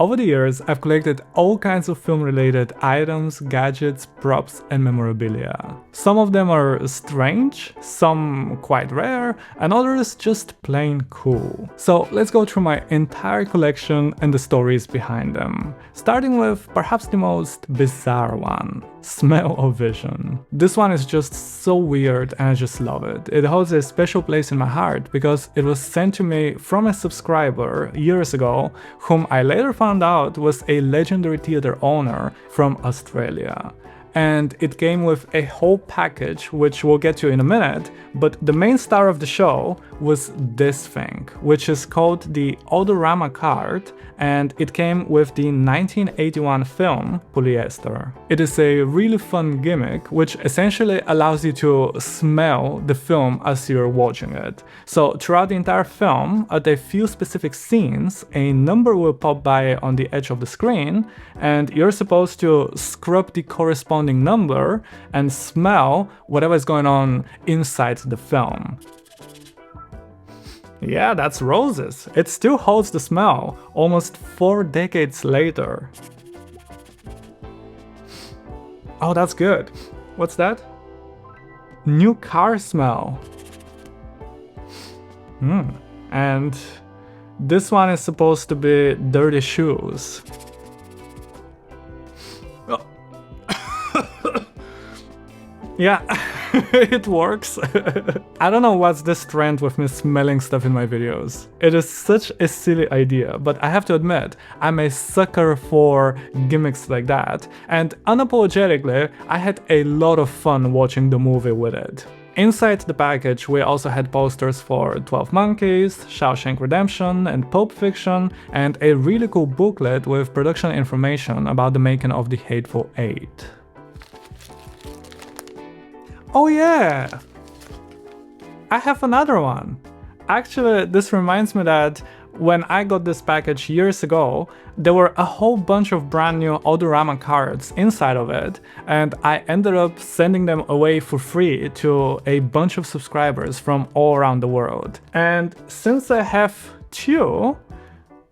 Over the years, I've collected all kinds of film-related items, gadgets, props, and memorabilia. Some of them are strange, some quite rare, and others just plain cool. So let's go through my entire collection and the stories behind them. Starting with perhaps the most bizarre one. Smell-O-Vision. This one is just so weird and I just love it. It holds a special place in my heart because it was sent to me from a subscriber years ago, whom I later found out was a legendary theater owner from Australia. And it came with a whole package, which we'll get to in a minute, but the main star of the show was this thing, which is called the Odorama Card, and it came with the 1981 film Polyester. It is a really fun gimmick, which essentially allows you to smell the film as you're watching it. So throughout the entire film, at a few specific scenes, a number will pop by on the edge of the screen, and you're supposed to scrub the corresponding number and smell whatever is going on inside the film. Yeah, that's roses. It still holds the smell, almost 4 decades later. Oh, that's good. What's that? New car smell. And this one is supposed to be dirty shoes. Yeah, it works. I don't know what's this trend with me smelling stuff in my videos. It is such a silly idea, but I have to admit, I'm a sucker for gimmicks like that, and unapologetically, I had a lot of fun watching the movie with it. Inside the package, we also had posters for 12 Monkeys, Shawshank Redemption, and Pulp Fiction, and a really cool booklet with production information about the making of The Hateful Eight. Oh yeah! I have another one! Actually, this reminds me that when I got this package years ago, there were a whole bunch of brand new Odorama cards inside of it, and I ended up sending them away for free to a bunch of subscribers from all around the world. And since I have 2,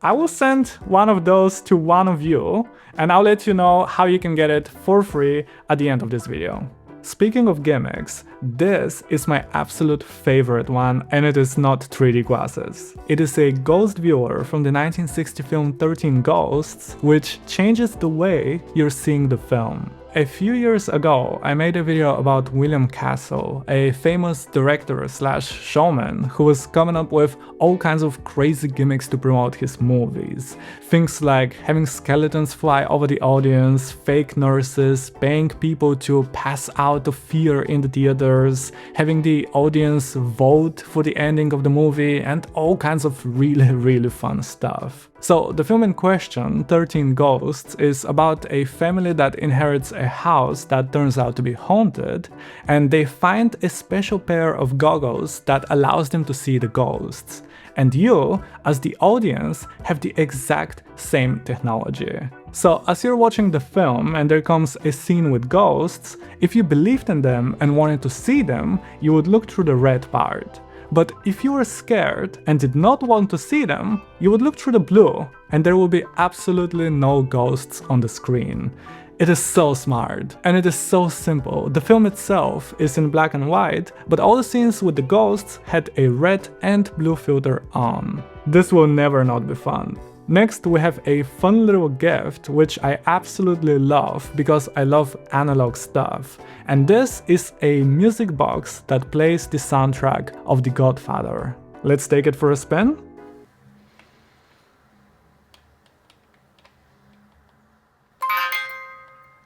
I will send one of those to one of you, and I'll let you know how you can get it for free at the end of this video. Speaking of gimmicks, this is my absolute favorite one, and it is not 3D glasses. It is a ghost viewer from the 1960 film 13 Ghosts, which changes the way you're seeing the film. A few years ago, I made a video about William Castle, a famous director/showman who was coming up with all kinds of crazy gimmicks to promote his movies. Things like having skeletons fly over the audience, fake nurses, paying people to pass out of fear in the theaters, having the audience vote for the ending of the movie, and all kinds of really fun stuff. So the film in question, 13 Ghosts, is about a family that inherits a house that turns out to be haunted, and they find a special pair of goggles that allows them to see the ghosts. And you, as the audience, have the exact same technology. So as you're watching the film and there comes a scene with ghosts, if you believed in them and wanted to see them, you would look through the red part. But if you were scared and did not want to see them, you would look through the blue, and there will be absolutely no ghosts on the screen. It is so smart, and it is so simple. The film itself is in black and white, but all the scenes with the ghosts had a red and blue filter on. This will never not be fun. Next, we have a fun little gift, which I absolutely love because I love analog stuff. And this is a music box that plays the soundtrack of The Godfather. Let's take it for a spin.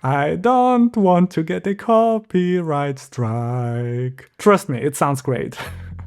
I don't want to get a copyright strike. Trust me, it sounds great.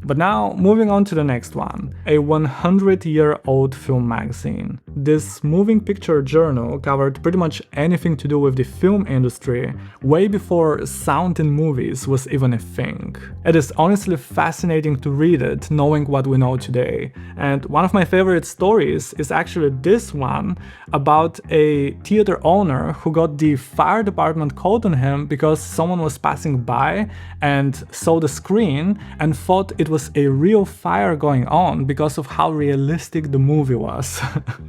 But now, moving on to the next one, a 100-year-old film magazine. This moving picture journal covered pretty much anything to do with the film industry way before sound in movies was even a thing. It is honestly fascinating to read it, knowing what we know today. And one of my favorite stories is actually this one about a theater owner who got the fire department called on him because someone was passing by and saw the screen and thought it was a real fire going on because of how realistic the movie was.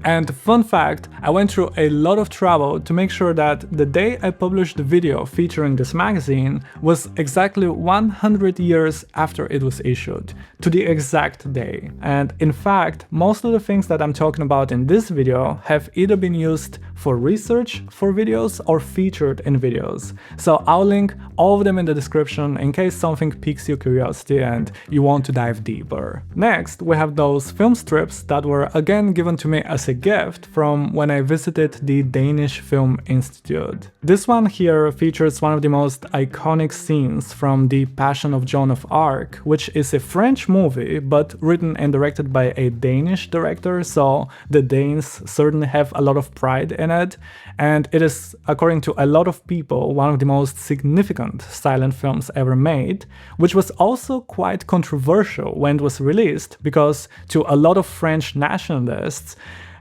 And fun fact, I went through a lot of trouble to make sure that the day I published the video featuring this magazine was exactly 100 years after it was issued, to the exact day. And in fact, most of the things that I'm talking about in this video have either been used for research for videos or featured in videos. So I'll link all of them in the description in case something piques your curiosity and you want to dive deeper. Next, we have those film strips that were again given to me as a gift from when I visited the Danish Film Institute. This one here features one of the most iconic scenes from The Passion of Joan of Arc, which is a French movie but written and directed by a Danish director, so the Danes certainly have a lot of pride in it, and it is, according to a lot of people, one of the most significant silent films ever made, which was also quite controversial when it was released because to a lot of French nationalists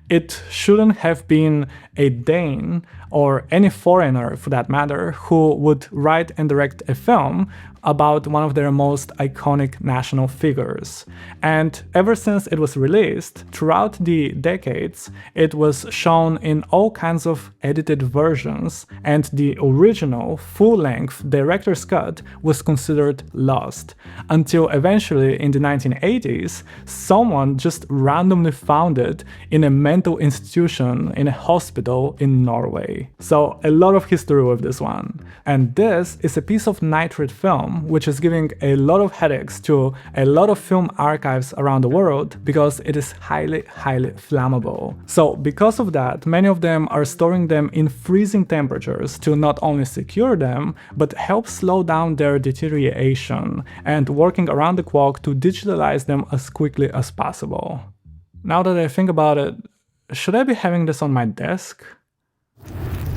it shouldn't have been a Dane or any foreigner for that matter who would write and direct a film about one of their most iconic national figures. And ever since it was released, throughout the decades, it was shown in all kinds of edited versions, and the original full-length director's cut was considered lost, until eventually in the 1980s, someone just randomly found it in a mental institution in a hospital in Norway. So a lot of history with this one. And this is a piece of nitrate film which is giving a lot of headaches to a lot of film archives around the world because it is highly flammable. So because of that, many of them are storing them in freezing temperatures to not only secure them, but help slow down their deterioration, and working around the clock to digitalize them as quickly as possible. Now that I think about it, should I be having this on my desk?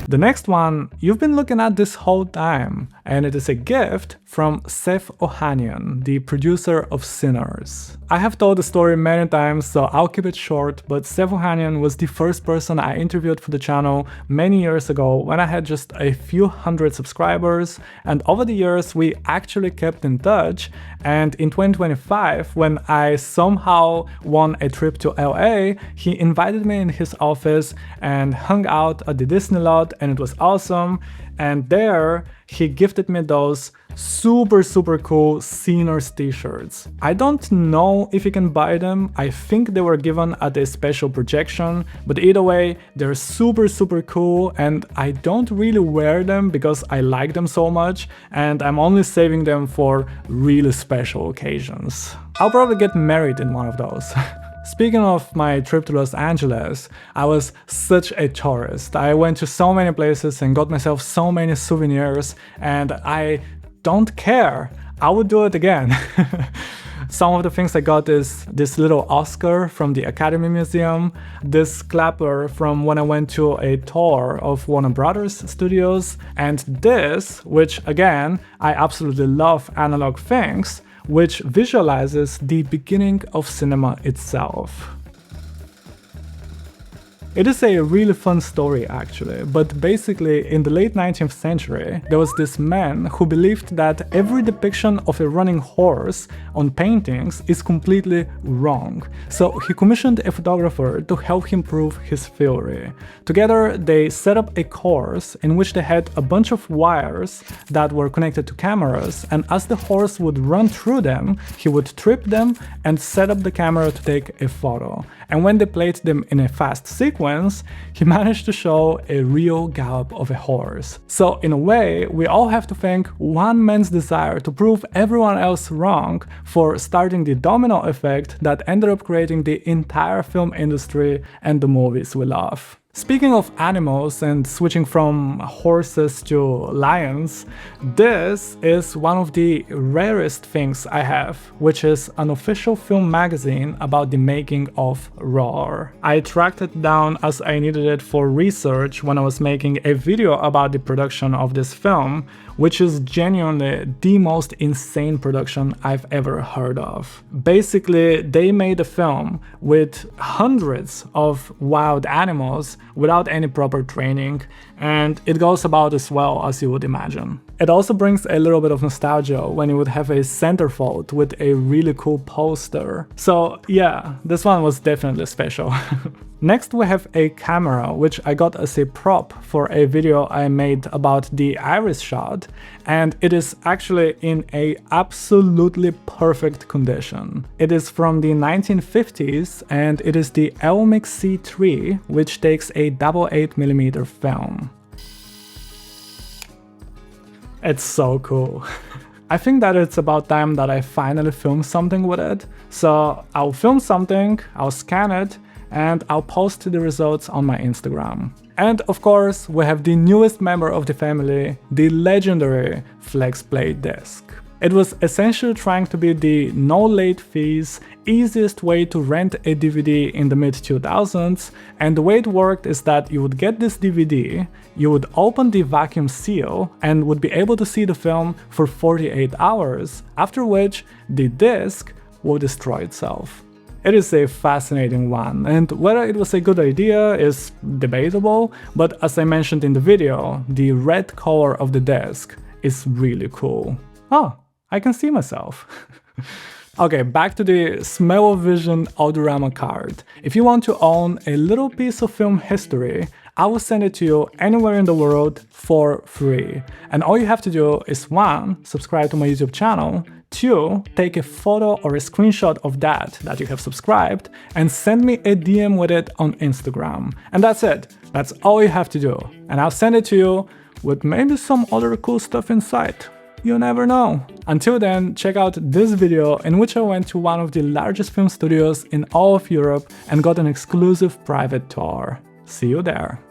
The next one you've been looking at this whole time, and it is a gift from Sev Ohanian, the producer of Sinners. I have told the story many times, so I'll keep it short, but Sev Ohanian was the first person I interviewed for the channel many years ago when I had just a few hundred subscribers, and over the years we actually kept in touch, and in 2025, when I somehow won a trip to LA, he invited me in his office and hung out at the Disney lot, and it was awesome. And there he gifted me those super cool Sinners t-shirts. I don't know if you can buy them, I think they were given at a special projection, but either way they're super cool, and I don't really wear them because I like them so much, and I'm only saving them for really special occasions. I'll probably get married in one of those. Speaking of my trip to Los Angeles, I was such a tourist. I went to so many places and got myself so many souvenirs, and I don't care. I would do it again. Some of the things I got is this little Oscar from the Academy Museum, this clapper from when I went to a tour of Warner Brothers Studios, and this, which again, I absolutely love analog things, which visualizes the beginning of cinema itself. It is a really fun story actually, but basically in the late 19th century there was this man who believed that every depiction of a running horse on paintings is completely wrong. So he commissioned a photographer to help him prove his theory. Together they set up a course in which they had a bunch of wires that were connected to cameras, and as the horse would run through them, he would trip them and set up the camera to take a photo. And when they played them in a fast sequence, he managed to show a real gallop of a horse. So in a way, we all have to thank one man's desire to prove everyone else wrong for starting the domino effect that ended up creating the entire film industry and the movies we love. Speaking of animals and switching from horses to lions, this is one of the rarest things I have, which is an official film magazine about the making of Roar. I tracked it down as I needed it for research when I was making a video about the production of this film, which is genuinely the most insane production I've ever heard of. Basically, they made a film with hundreds of wild animals without any proper training, and it goes about as well as you would imagine. It also brings a little bit of nostalgia when you would have a centerfold with a really cool poster. So yeah, this one was definitely special. Next we have a camera, which I got as a prop for a video I made about the iris shot, and it is actually in a absolutely perfect condition. It is from the 1950s and it is the Gimmicks C3, which takes a double 8mm film. It's so cool. I think that it's about time that I finally film something with it. So I'll film something, I'll scan it, and I'll post the results on my Instagram. And of course, we have the newest member of the family, the legendary Flexplay disc. It was essentially trying to be the no late fees, easiest way to rent a DVD in the mid-2000s, and the way it worked is that you would get this DVD, you would open the vacuum seal and would be able to see the film for 48 hours, after which the disc will destroy itself. It is a fascinating one, and whether it was a good idea is debatable, but as I mentioned in the video, the red color of the disc is really cool. Oh, I can see myself. Okay, back to the Smell-O-Vision Odorama card. If you want to own a little piece of film history, I will send it to you anywhere in the world for free. And all you have to do is 1. Subscribe to my YouTube channel, 2. Take a photo or a screenshot of that you have subscribed and send me a DM with it on Instagram. And that's it. That's all you have to do. And I'll send it to you with maybe some other cool stuff inside. You never know. Until then, check out this video in which I went to one of the largest film studios in all of Europe and got an exclusive private tour. See you there.